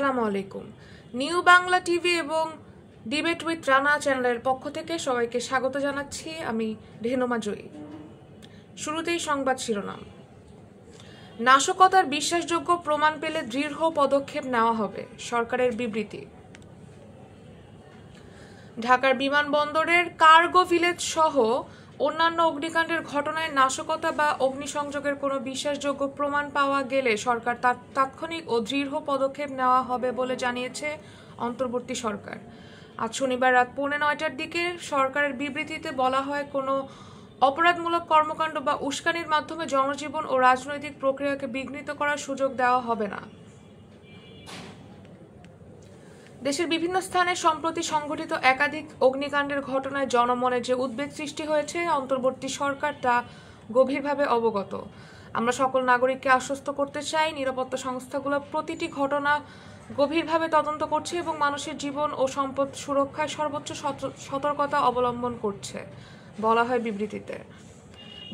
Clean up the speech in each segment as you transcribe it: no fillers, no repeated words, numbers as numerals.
আসসালামু আলাইকুম। New Bangla TV এবং ডিবেট উইথ রানা চ্যানেলের পক্ষ থেকে সবাইকে স্বাগত জানাচ্ছি। আমি রেহনুমা জয়ী। শুরুতেই সংবাদ শিরোনাম। নাশকতার বিশ্বাসযোগ্য প্রমাণ পেলে দৃঢ় পদক্ষেপ নেওয়া হবে, সরকারের বিবৃতি। ঢাকার বিমানবন্দরের কার্গো ভিলেজ সহ অন্যান্য অগ্নিকাণ্ডের ঘটনায় নাশকতা বা অগ্নিসংযোগের কোনো বিশ্বাসযোগ্য প্রমাণ পাওয়া গেলে সরকার তাৎক্ষণিক ও দৃঢ় পদক্ষেপ নেওয়া হবে বলে জানিয়েছে অন্তর্বর্তী সরকার। আজ শনিবার রাত 9:45টার দিকে সরকারের বিবৃতিতে বলা হয়, কোনো অপরাধমূলক কর্মকাণ্ড বা উস্কানির মাধ্যমে জনজীবন ও রাজনৈতিক প্রক্রিয়াকে বিঘ্নিত করার সুযোগ দেওয়া হবে না। দেশের বিভিন্ন স্থানে সম্প্রতি সংঘটিত একাধিক অগ্নিকাণ্ডের ঘটনায় জনমনে যে উদ্বেগ সৃষ্টি হয়েছে, অন্তর্বর্তী সরকার তা গভীরভাবে অবগত। আমরা সকল নাগরিককে আশ্বস্ত করতে চাই, নিরাপত্তা সংস্থাগুলো প্রতিটি ঘটনা গভীরভাবে তদন্ত করছে এবং মানুষের জীবন ও সম্পদ সুরক্ষায় সর্বোচ্চ সতর্কতা অবলম্বন করছে, বলা হয় বিবৃতিতে।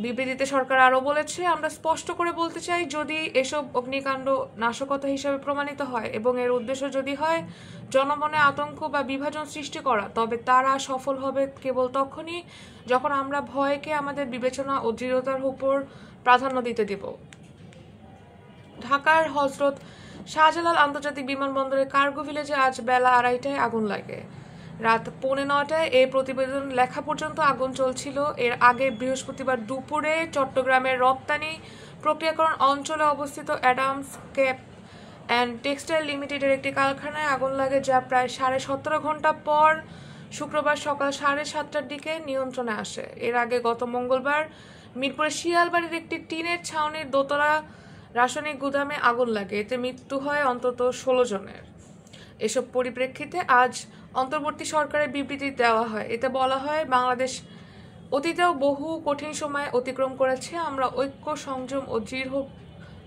বিবৃতিতে সরকার আরও বলেছে, আমরা স্পষ্ট করে বলতে চাই, যদি এসব অগ্নিকাণ্ড নাশকতা হিসেবে প্রমাণিত হয় এবং এর উদ্দেশ্য যদি হয় জনমনে আতঙ্ক বা বিভাজন সৃষ্টি করা, তবে তারা সফল হবে কেবল তখনই যখন আমরা ভয়কে আমাদের বিবেচনা ও দৃঢ়তার উপর প্রাধান্য দিতে দেব। ঢাকার হজরত শাহজালাল আন্তর্জাতিক বিমানবন্দরের কার্গো ভিলেজে আজ বেলা 2:30টায় আগুন লাগে। রাত 8:45টায় এই প্রতিবেদন লেখা পর্যন্ত আগুন চলছিল। এর আগে বৃহস্পতিবার দুপুরে চট্টগ্রামের রপ্তানি প্রক্রিয়াকরণ অঞ্চলে অবস্থিত অ্যাডামস কেপ অ্যান্ড টেক্সটাইল লিমিটেডের একটি কারখানায় আগুন লাগে, যা প্রায় 17.5 ঘন্টা পর শুক্রবার সকাল 7:30টার দিকে নিয়ন্ত্রণে আসে। এর আগে গত মঙ্গলবার মিরপুরের শিয়ালবাড়ির একটি টিনের ছাউনির দোতলা রাসায়নিক গুদামে আগুন লাগে, এতে মৃত্যু হয় অন্তত 16 জনের। এসব পরিপ্রেক্ষিতে আজ অন্তর্বর্তী সরকারের বিবৃতি দেওয়া হয়। এতে বলা হয়, বাংলাদেশ অতীতেও বহু কঠিন সময় অতিক্রম করেছে। আমরা ঐক্য, সংযম ও দৃঢ়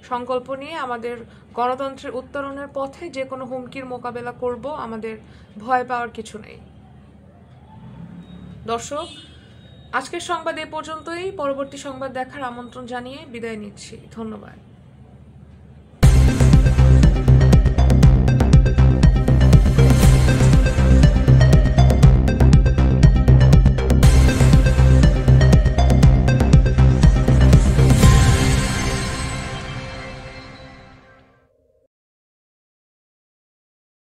সংকল্প নিয়ে আমাদের গণতন্ত্রের উত্তরণের পথে যে কোনো হুমকির মোকাবেলা করব। আমাদের ভয় পাওয়ার কিছু নেই। দর্শক, আজকের সংবাদ এ পর্যন্তই। পরবর্তী সংবাদ দেখার আমন্ত্রণ জানিয়ে বিদায় নিচ্ছি। ধন্যবাদ।